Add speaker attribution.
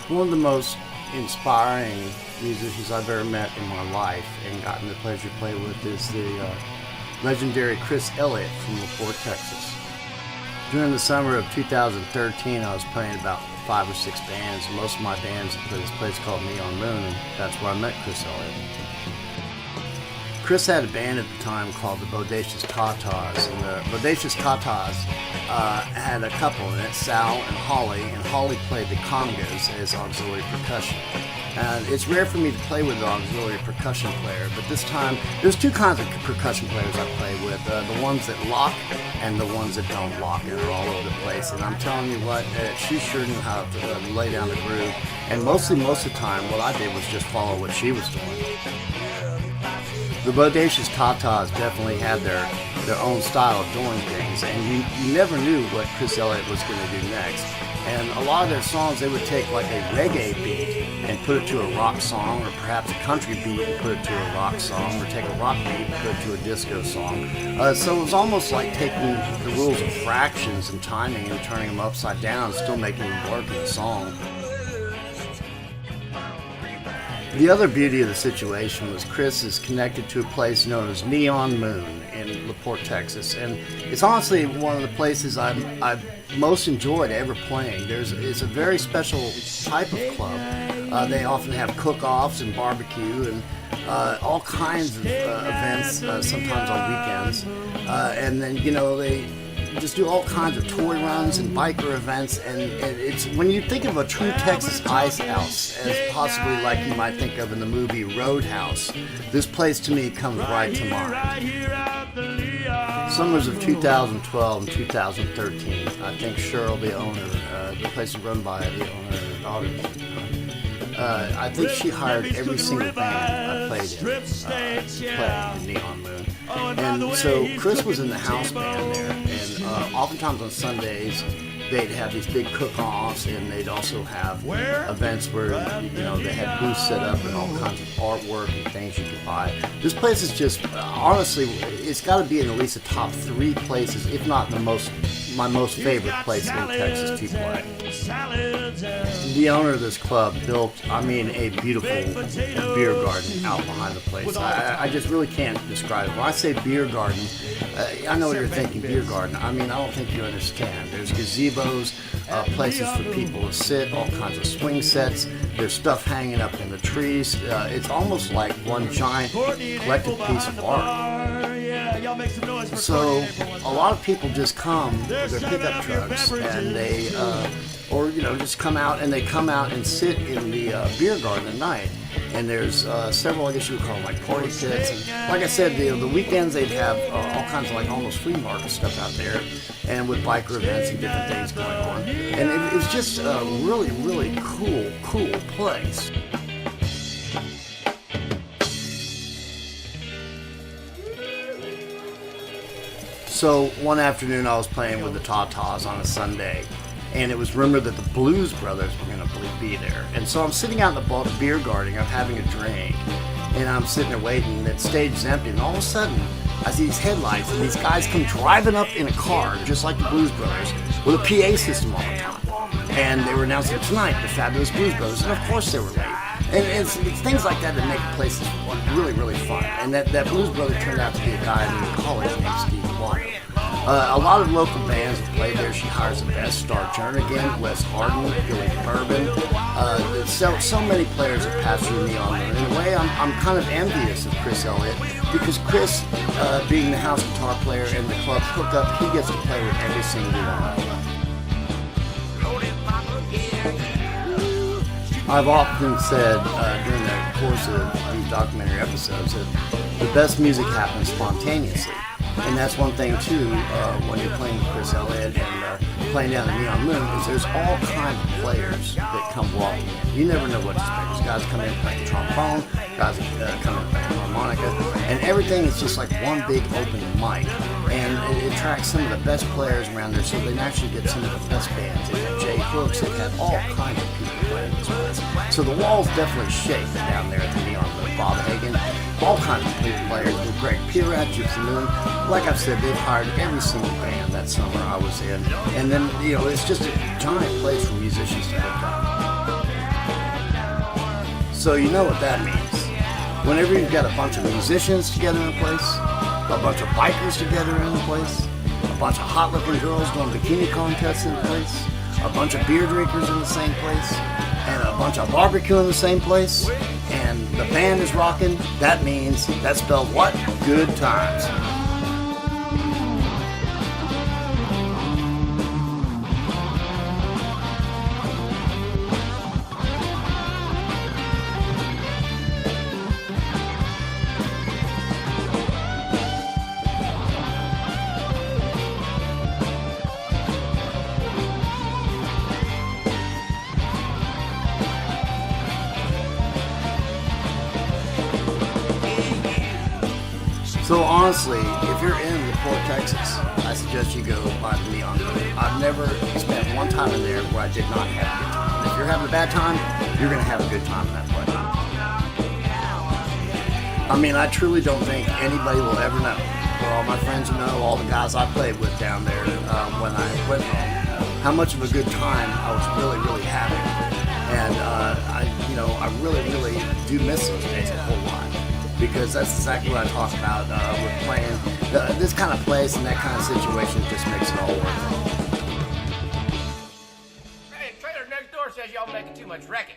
Speaker 1: One of the most inspiring musicians I've ever met in my life and gotten the pleasure to play with is the legendary Chris Elliot from Porte, Texas. During the summer of 2013, I was playing about 5 or 6 bands. Most of my bands play this place called Neon Moon, and that's where I met Chris Elliot. Chris had a band at the time called the Bodacious Tatas, and the Bodacious Tatas had a couple in it, Sal and Holly played the congas as auxiliary percussion. And it's rare for me to play with an auxiliary percussion player, but this time, there's 2 kinds of percussion players I play with, the ones that lock and the ones that don't lock and are all over the place. And I'm telling you what, she sure knew how to lay down the groove, and most of the time, what I did was just follow what she was doing. The Bodacious Tatas definitely had their own style of doing things, and you never knew what Chris Elliot was going to do next. And a lot of their songs, they would take like a reggae beat and put it to a rock song, or perhaps a country beat and put it to a rock song, or take a rock beat and put it to a disco song. So it was almost like taking the rules of fractions and timing and turning them upside down and still making them work in the song. The other beauty of the situation was Chris is connected to a place known as Neon Moon in Porte, Texas, and it's honestly one of the places I've most enjoyed ever playing. It's a very special type of club. They often have cook-offs and barbecue and all kinds of events, sometimes on weekends, and then they just do all kinds of toy runs and biker events, and it's when you think of a true Texas ice house as possibly like you might think of in the movie Roadhouse, this place to me comes right to mind. Summers of 2012 and 2013, I think Cheryl, the owner, the place is run by the owner and her daughter, I think she hired every single band I played in to play in Neon Moon. And so Chris was in the house band there, and oftentimes on Sundays they'd have these big cook-offs, and they'd also have events where they had booths set up and all kinds of artwork and things you could buy. This place is just honestly, it's got to be in at least the top 3 places, if not my most favorite place in Texas to play. The owner of this club built, a beautiful beer garden out behind the place. I just really can't describe it. When I say beer garden, I know what you're thinking, beer garden. I don't think you understand. There's gazebos, places for people to sit, all kinds of swing sets. There's stuff hanging up in the trees. It's almost like one giant collective piece of art. So a lot of people just come with their pickup trucks, and they just come out and sit in the beer garden at night. And there's several, I guess you would call them, like Porte Tx. And like I said, the weekends they'd have all kinds of almost flea market stuff out there, and with biker events and different things going on. And it was just a really, really cool place. So one afternoon I was playing with the Tatas on a Sunday, and it was rumored that the Blues Brothers were going to be there. And so I'm sitting out in the beer garden, I'm having a drink, and I'm sitting there waiting, and the stage is empty, and all of a sudden I see these headlights, and these guys come driving up in a car, just like the Blues Brothers, with a PA system on the top. And they were announcing tonight, the Fabulous Blues Brothers, and of course they were late. And it's things like that that make places really, really fun. And that Blues Brother turned out to be a guy named college named Steve Water. A lot of local bands have played there. She hires the best, Star Jernigan, Wes Arden, Billy Bourbon. So many players have passed through Neon Moon. In a way, I'm kind of envious of Chris Elliot, because Chris, being the house guitar player and the club hookup, he gets to play with every single one. I've often said during the course of these documentary episodes that the best music happens spontaneously. And that's one thing too, when you're playing with Chris Elliot and playing down the Neon Moon, is there's all kinds of players that come walking in. You never know what to expect. There's guys come in playing trombone, guys come in playing harmonica, and everything is just like one big open mic. And it attracts some of the best players around there, so they actually get some of the best bands. They have Jay Hooks, they have all kinds of people playing this place. So the walls definitely shake down there at the Neon Moon. Bob Hagen, all kinds of big players, with Greg Pirat, Gypsy Moon. Like I've said, they've hired every single band that summer I was in. And then, it's just a giant place for musicians to hook up. So you know what that means. Whenever you've got a bunch of musicians together in a place, a bunch of bikers together in a place, a bunch of hot-looking girls doing bikini contests in a place, a bunch of beer drinkers in the same place, and a bunch of barbecue in the same place, and the band is rocking, that spells what? Good times. So honestly, if you're in Porte Texas, I suggest you go by the Neon Moon. I've never spent one time in there where I did not have a good time. If you're having a bad time, you're going to have a good time in that place. I mean, I truly don't think anybody will ever know, or all my friends will know, all the guys I played with down there when I went home, how much of a good time I was really, really having. And I really, really do miss those days a whole lot. Because that's exactly what I talk about with playing this kind of place and that kind of situation just makes it all worth it.
Speaker 2: Hey, trailer next door says y'all making too much racket.